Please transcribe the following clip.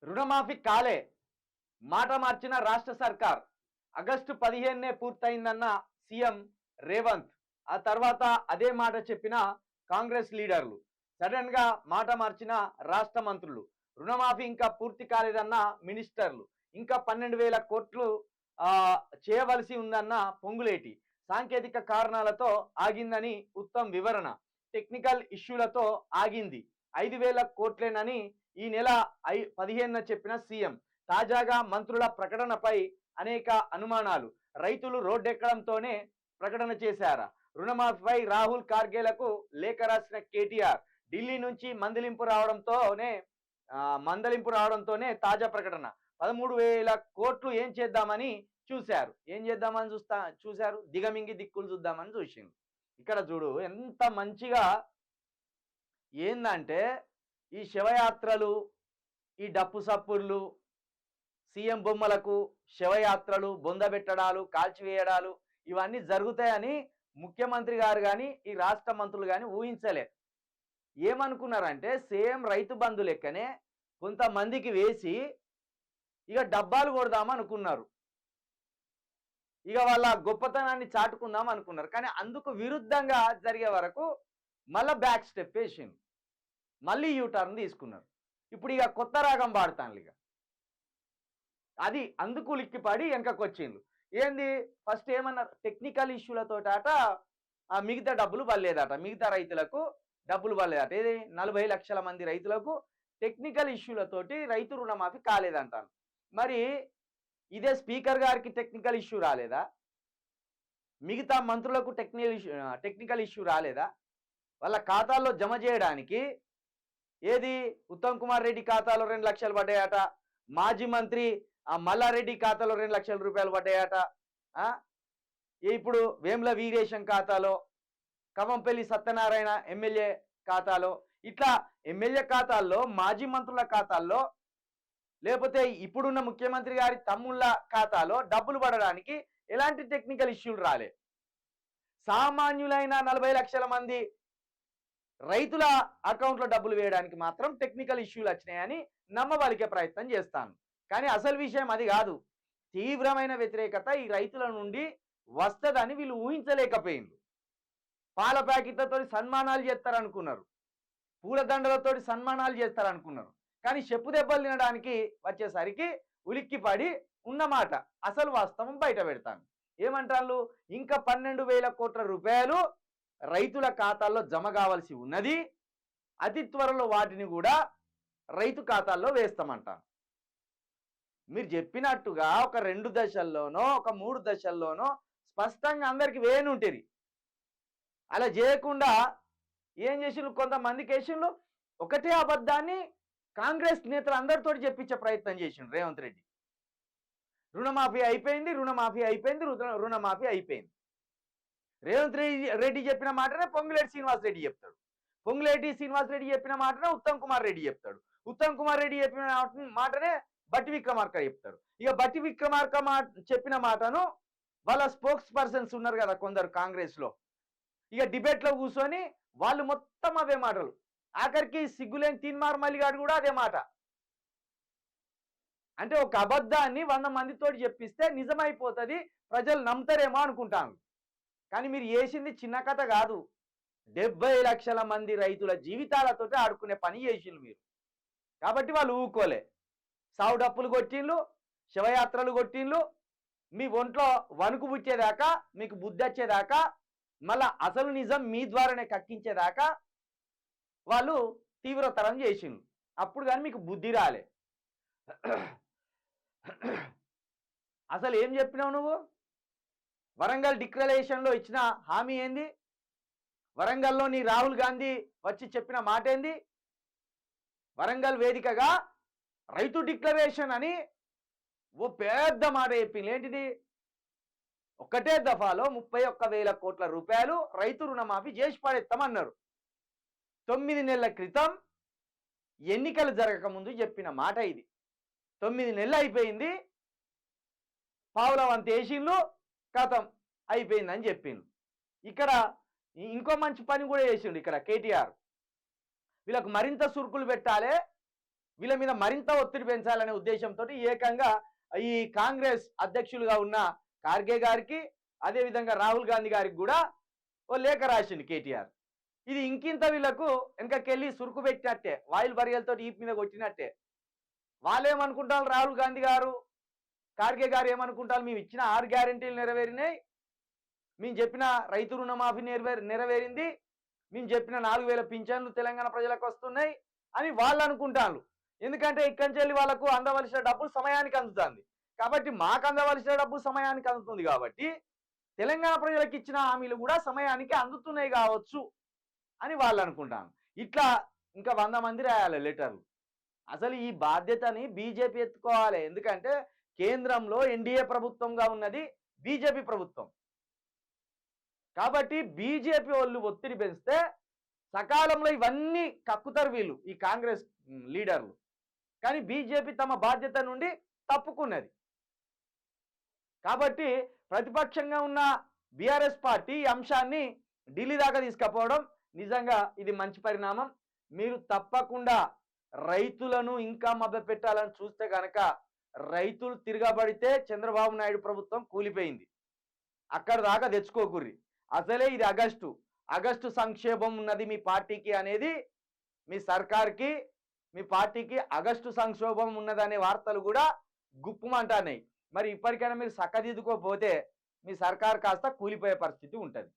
రుణమాఫీ కాలే మాట మార్చిన రాష్ట్ర సర్కార్. ఆగస్టు 15నే పూర్తయిందన్న సీఎం రేవంత్. ఆ తర్వాత అదే మాట చెప్పిన కాంగ్రెస్ లీడర్లు. సడన్ గా మాట మార్చిన రాష్ట్ర మంత్రులు. రుణమాఫీ ఇంకా పూర్తి కాలేదన్న మినిస్టర్లు. ఇంకా 12,000 కోట్లు చేయవలసి ఉందన్న పొంగులేటి. సాంకేతిక కారణాలతో ఆగిందని ఉత్తమ్ వివరణ. టెక్నికల్ ఇష్యూలతో ఆగింది. 5,000 కోట్లేనని ఈ నెల 15న చెప్పిన సీఎం. తాజాగా మంత్రుల ప్రకటనపై అనేక అనుమానాలు. రైతులు రోడ్డెక్కడంతోనే ప్రకటన చేశారా? రుణమాఫీపై రాహుల్ కార్గేలకు లేఖ రాసిన కేటీఆర్. ఢిల్లీ నుంచి మందలింపు రావడంతోనే తాజా ప్రకటన. 13,000 కోట్లు ఏం చేద్దామని చూశారు. ఏం చేద్దామని చూశారు, దిగమింగి దిక్కులు చూద్దామని చూసిండు. ఇక్కడ చూడు ఎంత మంచిగా ఏందంటే ఈ శవయాత్రలు, ఈ డప్పు సప్పుర్లు, సీఎం బొమ్మలకు శవయాత్రలు, బొందబెట్టడాలు, కాల్చివేయడాలు ఇవన్నీ జరుగుతాయని ముఖ్యమంత్రి గారు కానీ ఈ రాష్ట్ర మంత్రులు కానీ ఊహించలే. ఏమనుకున్నారంటే సేమ్ రైతు బంధు లెక్కనే కొంతమందికి వేసి ఇక డబ్బాలు కొడదాం అనుకున్నారు. ఇక వాళ్ళ గొప్పతనాన్ని చాటుకుందాం అనుకున్నారు. కానీ అందుకు విరుద్ధంగా జరిగే వరకు మళ్ళీ బ్యాక్ స్టెప్ వేసింది, మళ్ళీ యూటర్న్ తీసుకున్నారు. ఇప్పుడు ఇక కొత్త రాగం పాడతాను. ఇక అది అందుకు లిక్కిపడి వెనకకు వచ్చిండ్రు. ఏంది ఫస్ట్ ఏమన్నారు, టెక్నికల్ ఇష్యూలతోట మిగతా డబ్బులు పడలేదట, మిగతా రైతులకు డబ్బులు పడలేదట. ఏది 40 లక్షల మంది రైతులకు టెక్నికల్ ఇష్యూలతోటి రైతు రుణమాఫీ కాలేదంటాను. మరి ఇదే స్పీకర్ గారికి టెక్నికల్ ఇష్యూ రాలేదా? మిగతా మంత్రులకు టెక్నికల్ ఇష్యూ రాలేదా? వాళ్ళ ఖాతాల్లో జమ చేయడానికి ఏది ఉత్తమ్ కుమార్ రెడ్డి ఖాతాలో 2 లక్షలు పడ్డాయట, మాజీ మంత్రి మల్లారెడ్డి ఖాతాలో 2 లక్షల రూపాయలు పడ్డాయట, ఇప్పుడు వేముల వీరేశం ఖాతాలో, కవంపల్లి సత్యనారాయణ ఎమ్మెల్యే ఖాతాలో, ఇట్లా ఎమ్మెల్యే ఖాతాల్లో, మాజీ మంత్రుల ఖాతాల్లో, లేకపోతే ఇప్పుడున్న ముఖ్యమంత్రి గారి తమ్ముళ్ళ ఖాతాలో డబ్బులు పడడానికి ఎలాంటి టెక్నికల్ ఇష్యూలు రాలే. సామాన్యులైన 40 లక్షల మంది రైతుల అకౌంట్లో డబ్బులు వేయడానికి మాత్రం టెక్నికల్ ఇష్యూలు వచ్చినాయని నమ్మబలికే ప్రయత్నం చేస్తాను. కానీ అసలు విషయం అది కాదు. తీవ్రమైన వ్యతిరేకత ఈ రైతుల నుండి వస్తుందని వీళ్ళు ఊహించలేకపోయిండ్రు. పాల ప్యాకెట్లతో సన్మానాలు చేస్తారనుకున్నారు, పూలదండలతో సన్మానాలు చేస్తారనుకున్నారు. కానీ చెప్పు దెబ్బలు తినడానికి వచ్చేసరికి ఉలిక్కిపడి ఉన్నమాట అసలు వాస్తవం బయట పెడతాను. ఏమంటారు, ఇంకా 12,000 కోట్ల రూపాయలు రైతుల ఖాతాల్లో జమ కావాల్సి ఉన్నది. అతి త్వరలో వాటిని కూడా రైతు ఖాతాల్లో వేస్తామంటాను. మీరు చెప్పినట్టుగా ఒక 2 దశల్లోనో ఒక 3 దశల్లోనో స్పష్టంగా అందరికి వేయనుంటేది. అలా చేయకుండా ఏం చేసిండ్రు, కొంతమంది కేసులు ఒకటే అబద్ధాన్ని కాంగ్రెస్ నేతలు అందరితో చెప్పించే ప్రయత్నం చేసిండ్రు రేవంత్ రెడ్డి. రుణమాఫీ అయిపోయింది, రుణమాఫీ అయిపోయింది, రుణమాఫీ అయిపోయింది. రేవంత్ రెడ్డి చెప్పిన మాటనే పొంగులేటి శ్రీనివాస్ రెడ్డి చెప్తాడు, పొంగులేటి శ్రీనివాస్ రెడ్డి చెప్పిన మాటనే ఉత్తమ్ కుమార్ రెడ్డి చెప్తాడు, ఉత్తమ్ కుమార్ రెడ్డి చెప్పిన మాటనే బట్టి విక్రమార్క చెప్తాడు. ఇక బట్టి విక్రమార్క చెప్పిన మాటను వాళ్ళ స్పోక్స్ పర్సన్స్ ఉన్నారు కదా కొందరు కాంగ్రెస్ లో, ఇక డిబేట్ లో కూర్చొని వాళ్ళు మొత్తం అవే మాటలు. ఆఖరికి సిగ్గులేని తీన్మార్ మల్లిగాడు కూడా అదే మాట. అంటే ఒక అబద్ధాన్ని 100 మందితో చెప్పిస్తే నిజమైపోతుంది, ప్రజలు నమ్ముతారేమో అనుకుంటాను. కానీ మీరు చేసింది చిన్న కథ కాదు, 70 లక్షల మంది రైతుల జీవితాలతో ఆడుకునే పని చేసిండ్రు మీరు. కాబట్టి వాళ్ళు ఊకోలే. సావు డప్పులు కొట్టిండ్లు, శవయాత్రలు కొట్టిండ్లు, మీ ఒంట్లో వణుకు పుచ్చేదాకా, మీకు బుద్ధి వచ్చేదాకా, మళ్ళా అసలు నిజం మీ ద్వారానే కక్కించేదాకా వాళ్ళు తీవ్రతరం చేసిండ్రు. అప్పుడు కానీ మీకు బుద్ధి రాలే. అసలు ఏం చెప్పినావు నువ్వు? వరంగల్ డిక్లరేషన్లో ఇచ్చిన హామీ ఏంది? వరంగల్లో నీ రాహుల్ గాంధీ వచ్చి చెప్పిన మాట ఏంది? వరంగల్ వేదికగా రైతు డిక్లరేషన్ అని ఓ పెద్ద మాట చెప్పింది. ఏంటిది? ఒకటే దఫాలో 31,000 కోట్ల రూపాయలు రైతు రుణమాఫీ చేసి పడేస్తామన్నారు. 9 నెలల క్రితం ఎన్నికలు జరగకముందు చెప్పిన మాట ఇది. 9 నెలలు అయిపోయింది, పావుల వంత వేసిండ్లు, కథం అయిపోయిందని చెప్పిండ్రు. ఇక్కడ ఇంకో మంచి పని కూడా చేసిండు ఇక్కడ కేటీఆర్. వీళ్ళకు మరింత సురుకులు పెట్టాలి, వీళ్ళ మీద మరింత ఒత్తిడి పెంచాలనే ఉద్దేశంతో ఏకంగా ఈ కాంగ్రెస్ అధ్యక్షులుగా ఉన్న ఖార్గే గారికి, అదేవిధంగా రాహుల్ గాంధీ గారికి కూడా ఓ లేఖ రాసిండు కేటీఆర్. ఇది ఇంకింత వీళ్ళకు వెనకకెళ్ళి సురుకు పెట్టినట్టే, వాయిల్ బరియలతో ఈప్ మీద కొట్టినట్టే. వాళ్ళు ఏమనుకుంటారు, రాహుల్ గాంధీ గారు, ఖార్గే గారు ఏమనుకుంటారు, మేము ఇచ్చిన 6 గ్యారెంటీలు నెరవేరినాయి, మేము చెప్పిన రైతు రుణమాఫీ నెరవేరింది, మేము చెప్పిన 4000 పింఛన్లు తెలంగాణ ప్రజలకు వస్తున్నాయి అని వాళ్ళు అనుకుంటారు. ఎందుకంటే ఇక్కడి నుంచి వెళ్ళి వాళ్ళకు అందవలసిన డబ్బులు సమయానికి అందుతుంది కాబట్టి, మాకు అందవలసిన డబ్బులు సమయానికి అందుతుంది కాబట్టి తెలంగాణ ప్రజలకు ఇచ్చిన హామీలు కూడా సమయానికి అందుతున్నాయి కావచ్చు అని వాళ్ళు అనుకుంటాను. ఇట్లా ఇంకా 100 మంది రాయాలి లెటర్లు. అసలు ఈ బాధ్యతని బీజేపీ ఎత్తుకోవాలి. ఎందుకంటే కేంద్రంలో ఎన్డీఏ ప్రభుత్వంగా ఉన్నది బీజేపీ ప్రభుత్వం. కాబట్టి బీజేపీ వాళ్ళు ఒత్తిడి పెంచితే సకాలంలో ఇవన్నీ కక్కుతారు వీళ్ళు, ఈ కాంగ్రెస్ లీడర్లు. కానీ బీజేపీ తమ బాధ్యత నుండి తప్పుకున్నది. కాబట్టి ప్రతిపక్షంగా ఉన్న బీఆర్ఎస్ పార్టీ ఈ అంశాన్ని ఢిల్లీ దాకా తీసుకుపోవడం నిజంగా ఇది మంచి పరిణామం. మీరు తప్పకుండా రైతులను ఇంకా మభ్యపెట్టాలని చూస్తే కనుక, రైతులు తిరగబడితే చంద్రబాబు నాయుడు ప్రభుత్వం కూలిపోయింది. అక్కడ దాకా తెచ్చుకోకుర్రి. అసలే ఇది ఆగస్టు సంక్షేమం ఉన్నది మీ పార్టీకి అనేది, మీ సర్కార్కి, మీ పార్టీకి ఆగస్టు సంక్షోభం ఉన్నదనే వార్తలు కూడా గుప్పుమంటున్నాయి. మరి ఇప్పటికైనా మీరు చక్కదిద్దుకోకపోతే మీ సర్కార్ కాస్త కూలిపోయే పరిస్థితి ఉంటుంది.